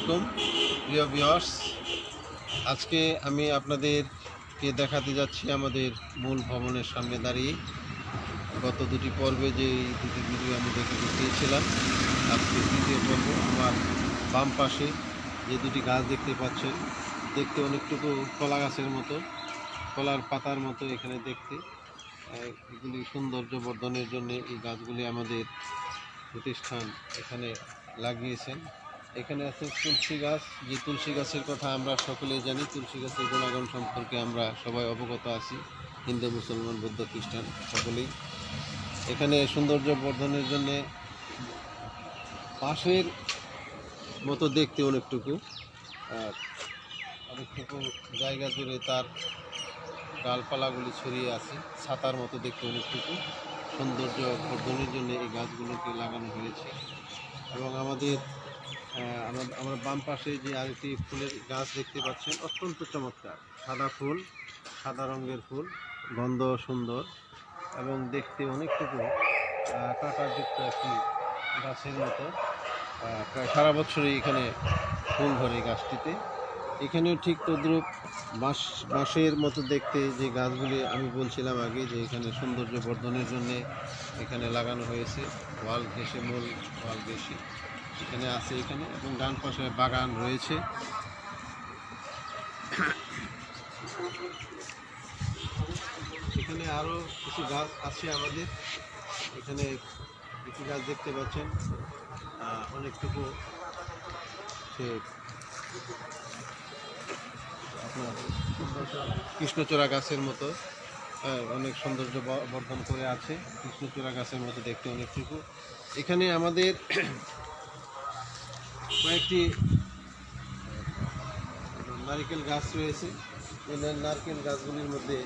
আলাইকুম প্রিয় ভিউয়ার্স, আজকে আমি আপনাদেরকে দেখাতে যাচ্ছি আমাদের মূল ভবনের সামনে দাঁড়িয়ে। গত দুটি পর্বে যে দুটি ভিডিও আমি দেখিয়েছিলাম, আজকে তৃতীয় পর্ব। আমার বাম পাশে যে দুটি গাছ দেখতে পাচ্ছেন, দেখতে অনেকটুকু কলা গাছের মতো, কলার পাতার মতো এখানে দেখতে। এগুলি সৌন্দর্য বর্ধনের জন্য এই গাছগুলি আমাদের প্রতিষ্ঠান এখানে লাগিয়েছেন। এখানে আছে তুলসী গাছ, যে তুলসী গাছের কথা আমরা সকলেই জানি। তুলসী গাছের গুণাগুণ সম্পর্কে আমরা সবাই অবগত আছি, হিন্দু, মুসলমান, বৌদ্ধ, খ্রিস্টান সকলেই। এখানে সৌন্দর্য বর্ধনের জন্য পাশের মতো দেখতে অনেকটুকু জায়গা জুড়ে তার ডালপালাগুলি ছড়িয়ে আছে, ছাতার মতো দেখতে অনেকটুকু। সৌন্দর্য বর্ধনের জন্য এই গাছগুলোকে লাগানো হয়েছে। এবং আমার বাম পাশে যে আরেকটি ফুলের গাছ দেখতে পাচ্ছেন, অত্যন্ত চমৎকার। সাদা ফুল, সাদা রঙের ফুল, গন্ধ সুন্দর এবং দেখতে অনেকটুকু কাঁটাযুক্ত একটি গাছের মতো। প্রায় সারা বছরই এখানে ফুল ধরে গাছটিতে। এখানেও ঠিক তদ্রূপ বাঁশের মতো দেখতে যে গাছগুলি আমি বলছিলাম আগে, যে এখানে সৌন্দর্য বর্ধনের জন্য এখানে লাগানো হয়েছে। ওয়াল ঘেঁষে, মূল ওয়াল ঘেঁষে এখানে আছে এখানে, এবং ডান পাশে বাগান রয়েছে। এখানে আরও কিছু গাছ আছে আমাদের। এখানে কিছু গাছ দেখতে পাচ্ছেন, অনেকটুকু সে আপনার কৃষ্ণচূড়া গাছের মতো, অনেক সৌন্দর্য বর্ধন করে আছে। কৃষ্ণচূড়া গাছের মতো দেখতে অনেকটুকু। এখানে আমাদের কয়েকটি নারকেল গাছ রয়েছে। এই নারকেল গাছগুলির মধ্যে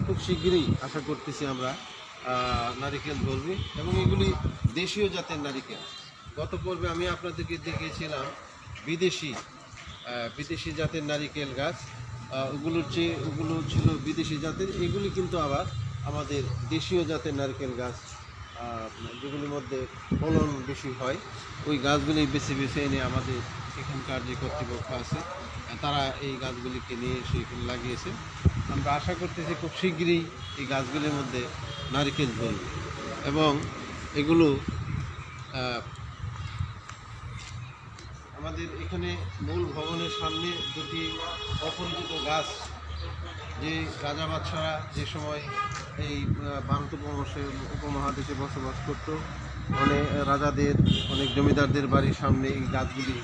খুব শীঘ্রই আশা করতেছি আমরা নারিকেল ধরবে, এবং এগুলি দেশীয় জাতের নারিকেল। গত পর্বে আমি আপনাদেরকে দেখিয়েছিলাম বিদেশি জাতের নারিকেল গাছ। ওগুলো ছিল বিদেশি জাতের। এগুলি কিন্তু আবার আমাদের দেশীয় জাতের নারকেল গাছ, যেগুলির মধ্যে ফলন বেশি হয়। ওই গাছগুলি বেছে বেছে এনে আমাদের এখানকার যে কর্তৃপক্ষ আছে তারা এই গাছগুলিকে নিয়ে এসে এখানে লাগিয়েছে। আমরা আশা করতেছি খুব শীঘ্রই এই গাছগুলির মধ্যে নারকেল ধরবে, এবং এগুলো আমাদের এখানে মূল ভবনের সামনে দুটি অপরিচিত গাছ, যে রাজা বাদশারা যে সময় এই ভারত উপমহাদেশে বসবাস করত, অনেক রাজাদের, অনেক জমিদারদের বাড়ির সামনে এই গাছগুলি